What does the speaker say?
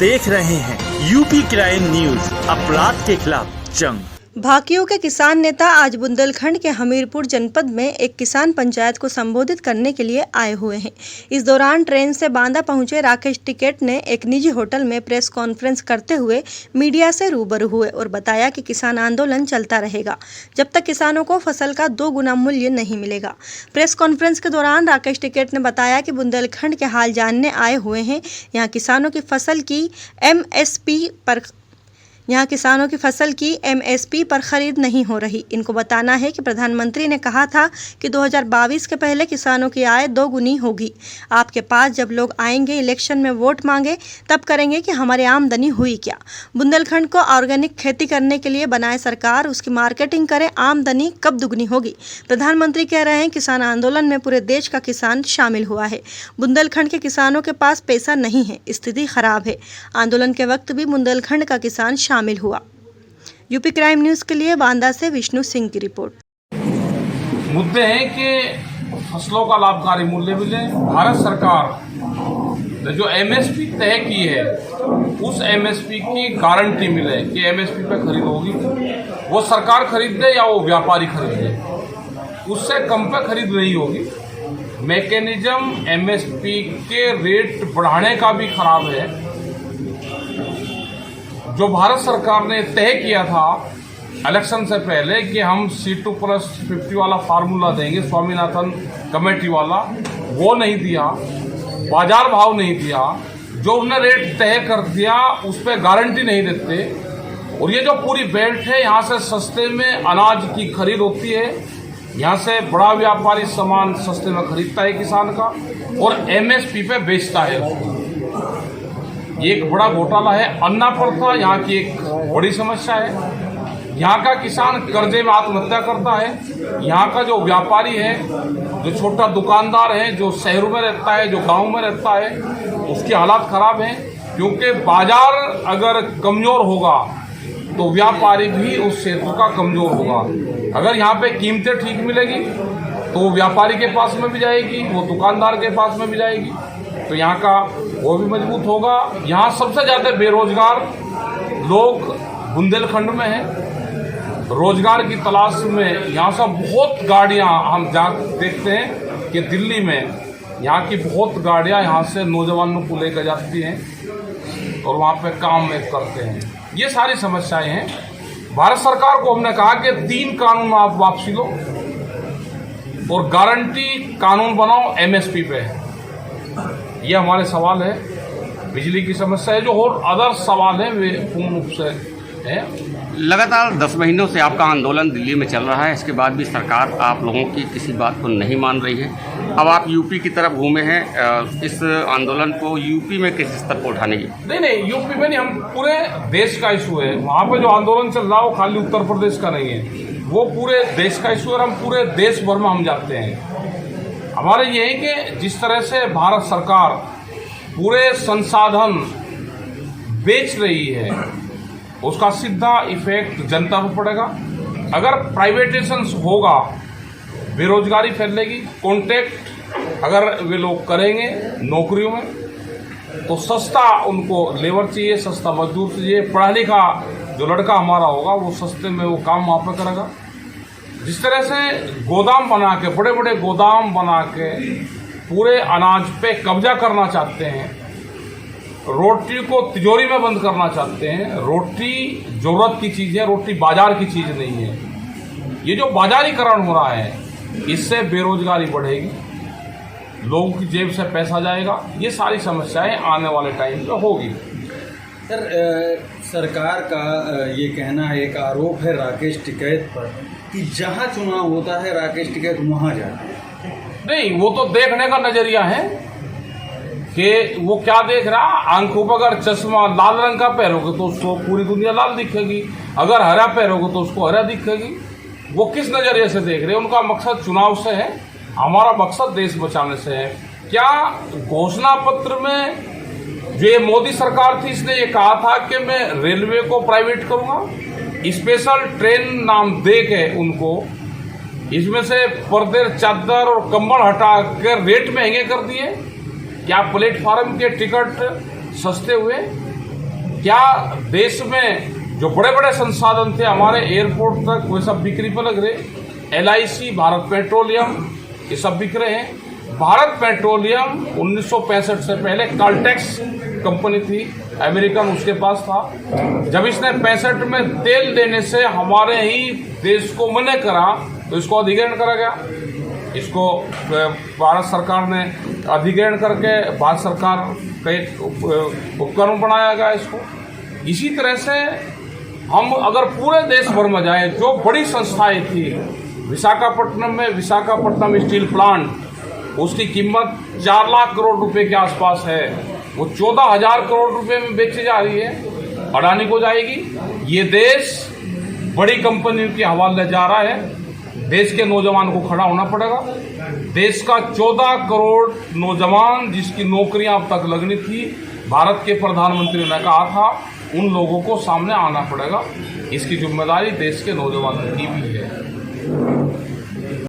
देख रहे हैं यूपी क्राइम न्यूज, अपराध के खिलाफ जंग। भाकियू के किसान नेता आज बुंदेलखंड के हमीरपुर जनपद में एक किसान पंचायत को संबोधित करने के लिए आए हुए हैं। इस दौरान ट्रेन से बांदा पहुंचे राकेश टिकैत ने एक निजी होटल में प्रेस कॉन्फ्रेंस करते हुए मीडिया से रूबरू हुए और बताया कि किसान आंदोलन चलता रहेगा जब तक किसानों को फसल का 2 गुना मूल्य नहीं मिलेगा। प्रेस कॉन्फ्रेंस के दौरान राकेश टिकैत ने बताया कि बुंदेलखंड के हाल जानने आए हुए हैं। यहाँ किसानों की फसल की एमएसपी पर खरीद नहीं हो रही। इनको बताना है कि प्रधानमंत्री ने कहा था कि 2022 के पहले किसानों की आय 2 गुनी होगी। आपके पास जब लोग आएंगे इलेक्शन में वोट मांगे तब करेंगे कि हमारी आमदनी हुई क्या। बुंदेलखंड को ऑर्गेनिक खेती करने के लिए बनाए सरकार, उसकी मार्केटिंग करे, आमदनी कब दुगनी होगी। प्रधानमंत्री कह रहे हैं किसान आंदोलन में पूरे देश का किसान शामिल हुआ है। बुंदेलखंड के किसानों के पास पैसा नहीं है, स्थिति खराब है। आंदोलन के वक्त भी बुंदेलखंड का किसान शामिल हुआ। यूपी क्राइम न्यूज के लिए बांदा से विष्णु सिंह की रिपोर्ट। मुद्दे हैं कि फसलों का लाभकारी मूल्य मिले। भारत सरकार ने जो एमएसपी तय की है उस एमएसपी की गारंटी मिले कि एमएसपी पे खरीद होगी। वो सरकार खरीद दे या वो व्यापारी खरीद दे, उससे कम पे खरीद नहीं होगी। मैकेनिज्म एमएसपी के रेट बढ़ाने का भी खराब है। जो भारत सरकार ने तय किया था इलेक्शन से पहले कि हम C2+50 वाला फार्मूला देंगे, स्वामीनाथन कमेटी वाला, वो नहीं दिया, बाजार भाव नहीं दिया। जो उन्होंने रेट तय कर दिया उस पर गारंटी नहीं देते। और ये जो पूरी बेल्ट है, यहाँ से सस्ते में अनाज की खरीद होती है, यहाँ से बड़ा व्यापारी सामान सस्ते में खरीदता है किसान का और एमएसपी पे बेचता है उसको। ये एक बड़ा घोटाला है। अन्ना प्रथा यहाँ की एक बड़ी समस्या है। यहाँ का किसान कर्जे में आत्महत्या करता है। यहाँ का जो व्यापारी है, जो छोटा दुकानदार है, जो शहरों में रहता है, जो गांव में रहता है, उसकी हालात खराब है। क्योंकि बाजार अगर कमजोर होगा तो व्यापारी भी उस क्षेत्र का कमजोर होगा। अगर यहाँ पे कीमतें ठीक मिलेगी तो व्यापारी के पास में भी जाएगी, वो दुकानदार के पास में भी जाएगी, तो यहाँ का वो भी मजबूत होगा। यहाँ सबसे ज़्यादा बेरोजगार लोग बुंदेलखंड में हैं। रोजगार की तलाश में यहाँ से बहुत गाड़ियाँ हम देखते हैं कि दिल्ली में यहाँ की बहुत गाड़ियाँ यहाँ से नौजवानों को लेकर जाती हैं और वहाँ पे काम करते हैं। ये सारी समस्याएं हैं। भारत सरकार को हमने कहा कि 3 कानून आप वापसी लो और गारंटी कानून बनाओ एमएसपी पे। ये हमारे सवाल है। बिजली की समस्या है, जो और अदर सवाल है वे पूर्ण रूप से है। लगातार 10 महीनों से आपका आंदोलन दिल्ली में चल रहा है, इसके बाद भी सरकार आप लोगों की किसी बात को नहीं मान रही है। अब आप यूपी की तरफ घूमे हैं, इस आंदोलन को यूपी में किस स्तर पर उठाने की? नहीं, यूपी में नहीं, हम पूरे देश का इशू है। वहाँ पे जो आंदोलन चल रहा है वो खाली उत्तर प्रदेश का नहीं है, वो पूरे देश का इशू है और हम पूरे देश भर में हम जाते हैं। हमारे ये है कि जिस तरह से भारत सरकार पूरे संसाधन बेच रही है उसका सीधा इफेक्ट जनता पर पड़ेगा। अगर प्राइवेटाइजेशन होगा बेरोजगारी फैलेगी। कॉन्ट्रैक्ट अगर वे लोग करेंगे नौकरियों में तो सस्ता उनको लेबर चाहिए, सस्ता मजदूर चाहिए। पढ़ा लिखा जो लड़का हमारा होगा वो सस्ते में वो काम वहाँ पर करेगा। जिस तरह से गोदाम बना के, बड़े बड़े गोदाम बना के पूरे अनाज पे कब्जा करना चाहते हैं, रोटी को तिजोरी में बंद करना चाहते हैं। रोटी जरूरत की चीज़ है, रोटी बाजार की चीज़ नहीं है। ये जो बाजारीकरण हो रहा है इससे बेरोजगारी बढ़ेगी, लोगों की जेब से पैसा जाएगा। ये सारी समस्याएं आने वाले टाइम पे होगी। सर, सरकार का ये कहना है, एक आरोप है राकेश टिकैत पर कि जहां चुनाव होता है राकेश टिकैत वहां जाते हैं। नहीं, वो तो देखने का नजरिया है कि वो क्या देख रहा। आंखों पर अगर चश्मा लाल रंग का पहनोगे तो उसको पूरी दुनिया लाल दिखेगी, अगर हरा पहनोगे तो उसको हरा दिखेगी। वो किस नजरिए से देख रहे हैं? उनका मकसद चुनाव से है, हमारा मकसद देश बचाने से है। क्या घोषणा पत्र में जो ये मोदी सरकार थी इसने ये कहा था कि मैं रेलवे को प्राइवेट करूंगा, स्पेशल ट्रेन नाम दे के उनको इसमें से पर्दे, चादर और कंबल हटा कर रेट महंगे कर दिए। क्या प्लेटफार्म के टिकट सस्ते हुए? क्या देश में जो बड़े बड़े संसाधन थे हमारे एयरपोर्ट तक, वे सब बिक्री पर लग रहे। LIC, भारत पेट्रोलियम, ये सब बिक रहे हैं। भारत पेट्रोलियम 1965 से पहले कॉल्टेक्स कंपनी थी, अमेरिकन, उसके पास था। जब इसने 65 में तेल देने से हमारे ही देश को मना करा तो इसको अधिग्रहण करा गया। इसको भारत सरकार ने अधिग्रहण करके भारत सरकार का एक उपकरण बनाया गया इसको। इसी तरह से हम अगर पूरे देश भर में जाए, जो बड़ी संस्थाएं थी, विशाखापट्टनम में विशाखापट्टनम स्टील प्लांट, उसकी कीमत 4 लाख करोड़ रुपए के आसपास है, वो 14,000 करोड़ रुपए में बेची जा रही है, अडानी को जाएगी। ये देश बड़ी कंपनियों के हवाले जा रहा है। देश के नौजवान को खड़ा होना पड़ेगा। देश का 14 करोड़ नौजवान जिसकी नौकरियां अब तक लगनी थी, भारत के प्रधानमंत्री ने कहा था, उन लोगों को सामने आना पड़ेगा। इसकी जिम्मेदारी देश के नौजवानों की भी है।